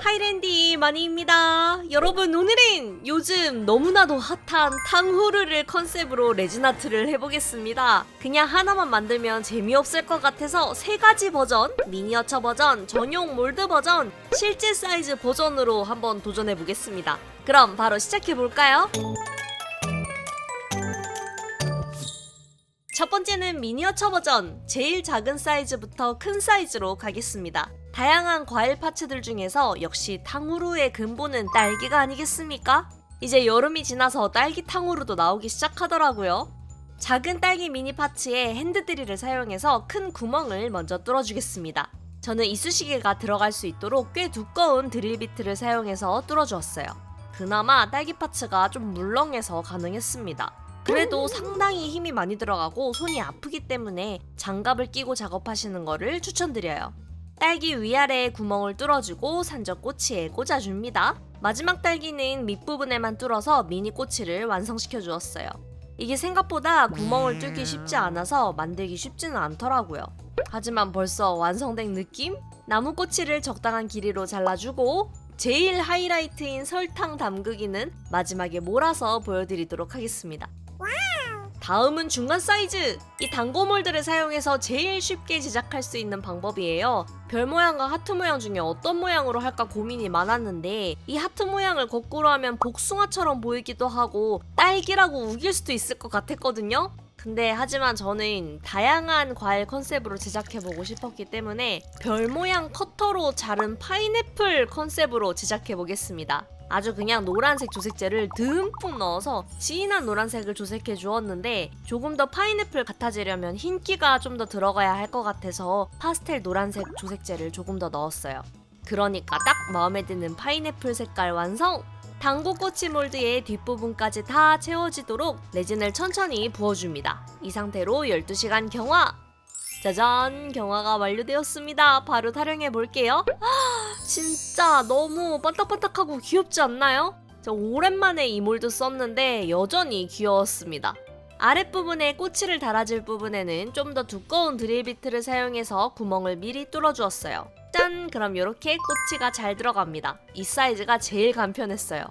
하이랜디 마니입니다. 여러분, 오늘은 요즘 너무나도 핫한 탕후루를 컨셉으로 레진 아트를 해보겠습니다. 그냥 하나만 만들면 재미없을 것 같아서 3가지 버전, 미니어처 버전, 전용 몰드 버전, 실제 사이즈 버전으로 한번 도전해보겠습니다. 그럼 바로 시작해볼까요? 첫 번째는 미니어처 버전, 제일 작은 사이즈부터 큰 사이즈로 가겠습니다. 다양한 과일 파츠들 중에서 역시 탕후루의 근본은 딸기가 아니겠습니까? 이제 여름이 지나서 딸기 탕후루도 나오기 시작하더라고요. 작은 딸기 미니 파츠에 핸드드릴을 사용해서 큰 구멍을 먼저 뚫어주겠습니다. 저는 이쑤시개가 들어갈 수 있도록 꽤 두꺼운 드릴 비트를 사용해서 뚫어주었어요. 그나마 딸기 파츠가 좀 물렁해서 가능했습니다. 그래도 상당히 힘이 많이 들어가고 손이 아프기 때문에 장갑을 끼고 작업하시는 거를 추천드려요. 딸기 위아래에 구멍을 뚫어주고 산적 꼬치에 꽂아줍니다. 마지막 딸기는 밑부분에만 뚫어서 미니 꼬치를 완성시켜 주었어요. 이게 생각보다 구멍을 뚫기 쉽지 않아서 만들기 쉽지는 않더라고요. 하지만 벌써 완성된 느낌? 나무 꼬치를 적당한 길이로 잘라주고 제일 하이라이트인 설탕 담그기는 마지막에 몰아서 보여드리도록 하겠습니다. 다음은 중간 사이즈! 이 단고 몰드를 사용해서 제일 쉽게 제작할 수 있는 방법이에요. 별 모양과 하트 모양 중에 어떤 모양으로 할까 고민이 많았는데 이 하트 모양을 거꾸로 하면 복숭아처럼 보이기도 하고 딸기라고 우길 수도 있을 것 같았거든요? 근데 하지만 저는 다양한 과일 컨셉으로 제작해보고 싶었기 때문에 별 모양 커터로 자른 파인애플 컨셉으로 제작해보겠습니다. 아주 그냥 노란색 조색제를 듬뿍 넣어서 진한 노란색을 조색해 주었는데 조금 더 파인애플 같아지려면 흰기가 좀 더 들어가야 할 것 같아서 파스텔 노란색 조색제를 조금 더 넣었어요. 그러니까 딱 마음에 드는 파인애플 색깔 완성! 당고 꼬치 몰드의 뒷부분까지 다 채워지도록 레진을 천천히 부어줍니다. 이 상태로 12시간 경화! 짜잔! 경화가 완료되었습니다. 바로 타령해 볼게요. 진짜 너무 반딱반딱하고 귀엽지 않나요? 저 오랜만에 이 몰드 썼는데 여전히 귀여웠습니다. 아랫부분에 꼬치를 달아줄 부분에는 좀 더 두꺼운 드릴 비트를 사용해서 구멍을 미리 뚫어주었어요. 짠! 그럼 이렇게 꼬치가 잘 들어갑니다. 이 사이즈가 제일 간편했어요.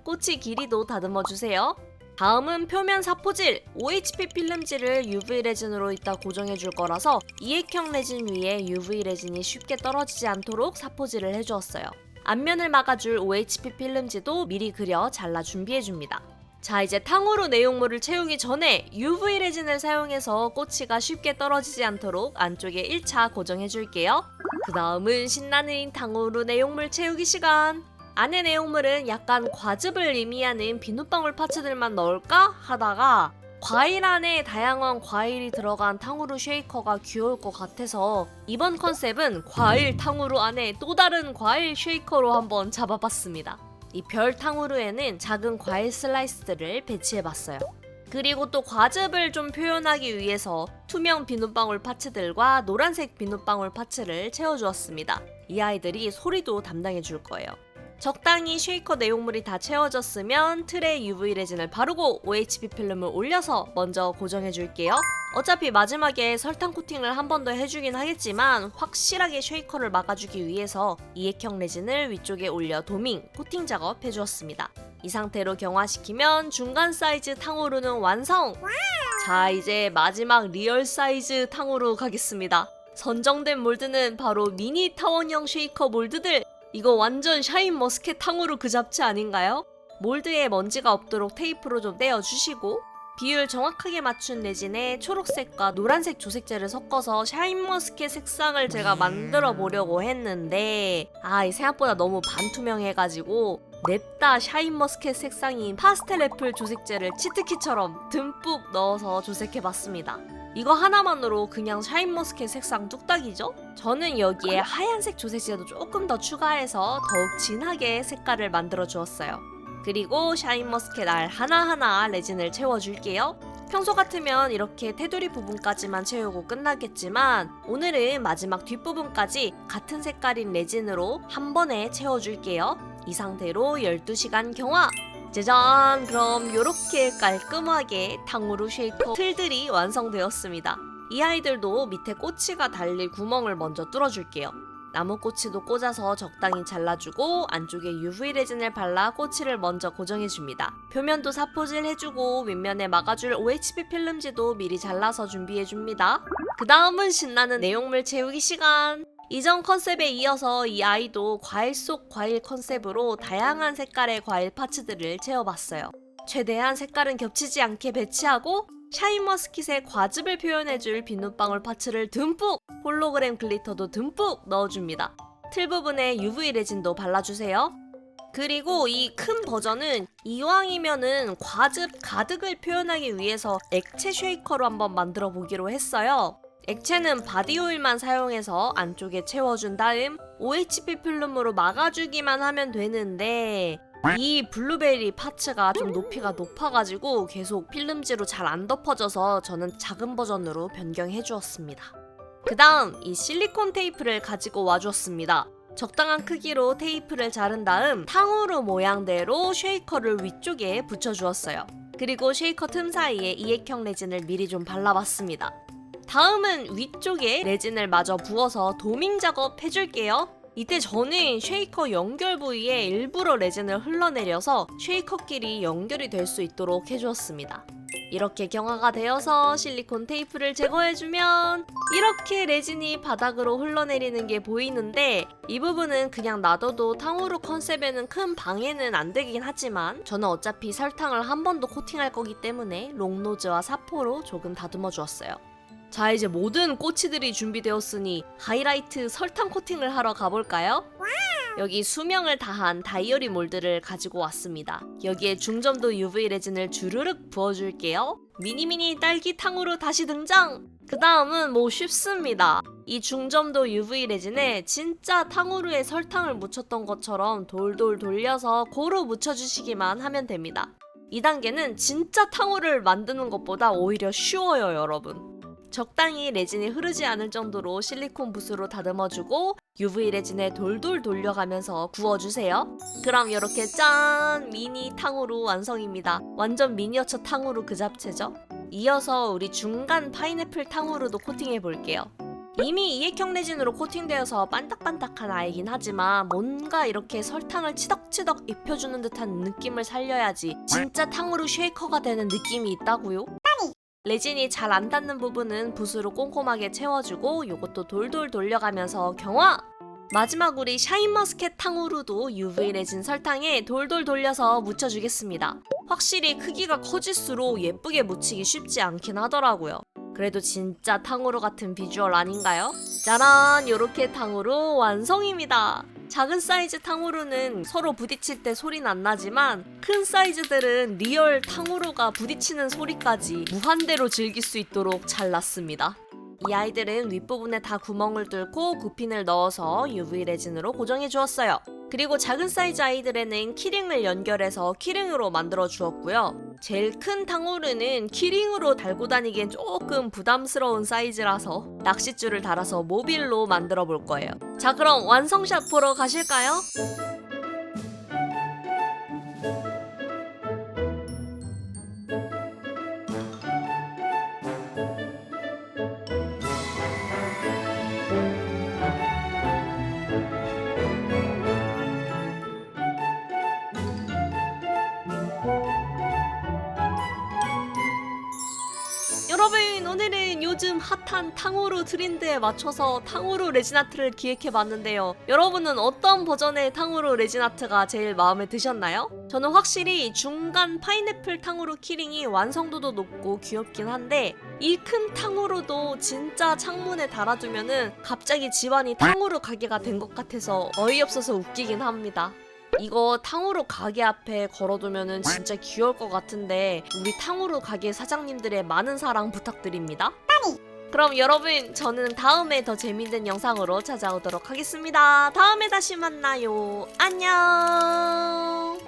꼬치 길이도 다듬어주세요. 다음은 표면 사포질! OHP 필름지를 UV 레진으로 이따 고정해줄 거라서 이액형 레진 위에 UV 레진이 쉽게 떨어지지 않도록 사포질을 해주었어요. 앞면을 막아줄 OHP 필름지도 미리 그려 잘라 준비해줍니다. 자, 이제 탕후루 내용물을 채우기 전에 UV 레진을 사용해서 꼬치가 쉽게 떨어지지 않도록 안쪽에 1차 고정해줄게요. 그 다음은 신나는 탕후루 내용물 채우기 시간! 안에 내용물은 약간 과즙을 의미하는 비눗방울 파츠들만 넣을까 하다가 과일 안에 다양한 과일이 들어간 탕후루 쉐이커가 귀여울 것 같아서 이번 컨셉은 과일 탕후루 안에 또 다른 과일 쉐이커로 한번 잡아봤습니다. 이 별 탕후루에는 작은 과일 슬라이스들을 배치해봤어요. 그리고 또 과즙을 좀 표현하기 위해서 투명 비눗방울 파츠들과 노란색 비눗방울 파츠를 채워주었습니다. 이 아이들이 소리도 담당해줄 거예요. 적당히 쉐이커 내용물이 다 채워졌으면 틀에 UV 레진을 바르고 OHP 필름을 올려서 먼저 고정해줄게요. 어차피 마지막에 설탕 코팅을 한 번 더 해주긴 하겠지만 확실하게 쉐이커를 막아주기 위해서 이액형 레진을 위쪽에 올려 도밍, 코팅 작업 해주었습니다. 이 상태로 경화시키면 중간 사이즈 탕후루는 완성! 자, 이제 마지막 리얼 사이즈 탕후루 가겠습니다. 선정된 몰드는 바로 미니 타원형 쉐이커 몰드들! 이거 완전 샤인머스켓 탕후루 그 잡채 아닌가요? 몰드에 먼지가 없도록 테이프로 좀 떼어주시고 비율 정확하게 맞춘 레진에 초록색과 노란색 조색제를 섞어서 샤인머스켓 색상을 제가 만들어 보려고 했는데 이 생각보다 너무 반투명해가지고 냅다 샤인머스켓 색상인 파스텔 애플 조색제를 치트키처럼 듬뿍 넣어서 조색해봤습니다. 이거 하나만으로 그냥 샤인머스켓 색상 뚝딱이죠? 저는 여기에 하얀색 조색제도 조금 더 추가해서 더욱 진하게 색깔을 만들어 주었어요. 그리고 샤인머스켓 알 하나하나 레진을 채워줄게요. 평소 같으면 이렇게 테두리 부분까지만 채우고 끝나겠지만 오늘은 마지막 뒷부분까지 같은 색깔인 레진으로 한 번에 채워줄게요. 이 상태로 12시간 경화! 짜잔! 그럼 이렇게 깔끔하게 탕후루 쉐이커 틀들이 완성되었습니다. 이 아이들도 밑에 꼬치가 달릴 구멍을 먼저 뚫어줄게요. 나무꼬치도 꽂아서 적당히 잘라주고 안쪽에 UV 레진을 발라 꼬치를 먼저 고정해줍니다. 표면도 사포질 해주고 윗면에 막아줄 OHP 필름지도 미리 잘라서 준비해줍니다. 그 다음은 신나는 내용물 채우기 시간! 이전 컨셉에 이어서 이 아이도 과일 속 과일 컨셉으로 다양한 색깔의 과일 파츠들을 채워봤어요. 최대한 색깔은 겹치지 않게 배치하고 샤인머스킷의 과즙을 표현해줄 비눗방울 파츠를 듬뿍! 홀로그램 글리터도 듬뿍 넣어줍니다. 틀 부분에 UV 레진도 발라주세요. 그리고 이 큰 버전은 이왕이면은 과즙 가득을 표현하기 위해서 액체 쉐이커로 한번 만들어 보기로 했어요. 액체는 바디오일만 사용해서 안쪽에 채워준 다음 OHP 필름으로 막아주기만 하면 되는데 이 블루베리 파츠가 좀 높이가 높아가지고 계속 필름지로 잘 안 덮어져서 저는 작은 버전으로 변경해 주었습니다. 그 다음 이 실리콘 테이프를 가지고 와주었습니다. 적당한 크기로 테이프를 자른 다음 탕후루 모양대로 쉐이커를 위쪽에 붙여주었어요. 그리고 쉐이커 틈 사이에 이액형 레진을 미리 좀 발라봤습니다. 다음은 위쪽에 레진을 마저 부어서 도밍 작업 해줄게요. 이때 저는 쉐이커 연결 부위에 일부러 레진을 흘러내려서 쉐이커끼리 연결이 될 수 있도록 해주었습니다. 이렇게 경화가 되어서 실리콘 테이프를 제거해주면 이렇게 레진이 바닥으로 흘러내리는 게 보이는데 이 부분은 그냥 놔둬도 탕후루 컨셉에는 큰 방해는 안 되긴 하지만 저는 어차피 설탕을 한 번 더 코팅할 거기 때문에 롱노즈와 사포로 조금 다듬어 주었어요. 자, 이제 모든 꼬치들이 준비되었으니 하이라이트 설탕 코팅을 하러 가볼까요? 여기 수명을 다한 다이어리 몰드를 가지고 왔습니다. 여기에 중점도 UV 레진을 주르륵 부어줄게요. 미니미니 딸기 탕후루 다시 등장! 그 다음은 뭐 쉽습니다. 이 중점도 UV 레진에 진짜 탕후루에 설탕을 묻혔던 것처럼 돌돌 돌려서 고루 묻혀주시기만 하면 됩니다. 이 단계는 진짜 탕후루를 만드는 것보다 오히려 쉬워요, 여러분. 적당히 레진이 흐르지 않을 정도로 실리콘 붓으로 다듬어주고 UV 레진에 돌돌 돌려가면서 구워주세요. 그럼 이렇게 짠! 미니 탕후루 완성입니다. 완전 미니어처 탕후루 그 잡채죠? 이어서 우리 중간 파인애플 탕후루도 코팅해볼게요. 이미 이액형 레진으로 코팅되어서 반딱반딱한 아이긴 하지만 뭔가 이렇게 설탕을 치덕치덕 입혀주는 듯한 느낌을 살려야지 진짜 탕후루 쉐이커가 되는 느낌이 있다고요? 레진이 잘 안 닿는 부분은 붓으로 꼼꼼하게 채워주고 요것도 돌돌 돌려가면서 경화! 마지막 우리 샤인머스켓 탕후루도 UV 레진 설탕에 돌돌 돌려서 묻혀주겠습니다. 확실히 크기가 커질수록 예쁘게 묻히기 쉽지 않긴 하더라고요. 그래도 진짜 탕후루 같은 비주얼 아닌가요? 짜란! 요렇게 탕후루 완성입니다. 작은 사이즈 탕후루는 서로 부딪힐 때 소리는 안 나지만 큰 사이즈들은 리얼 탕후루가 부딪히는 소리까지 무한대로 즐길 수 있도록 잘랐습니다. 이 아이들은 윗부분에 다 구멍을 뚫고 구핀을 넣어서 UV 레진으로 고정해 주었어요. 그리고 작은 사이즈 아이들에는 키링을 연결해서 키링으로 만들어 주었고요. 제일 큰 탕후루는 키링으로 달고 다니기엔 조금 부담스러운 사이즈라서 낚싯줄을 달아서 모빌로 만들어 볼 거예요. 자, 그럼 완성샷 보러 가실까요? 여러분, 오늘은 요즘 핫한 탕후루 트렌드에 맞춰서 탕후루 레진 아트를 기획해봤는데요. 여러분은 어떤 버전의 탕후루 레진 아트가 제일 마음에 드셨나요? 저는 확실히 중간 파인애플 탕후루 키링이 완성도도 높고 귀엽긴 한데 이 큰 탕후루도 진짜 창문에 달아두면은 갑자기 집안이 탕후루 가게가 된 것 같아서 어이없어서 웃기긴 합니다. 이거 탕후루 가게 앞에 걸어두면은 진짜 귀여울 것 같은데 우리 탕후루 가게 사장님들의 많은 사랑 부탁드립니다. 그럼 여러분, 저는 다음에 더 재밌는 영상으로 찾아오도록 하겠습니다. 다음에 다시 만나요. 안녕.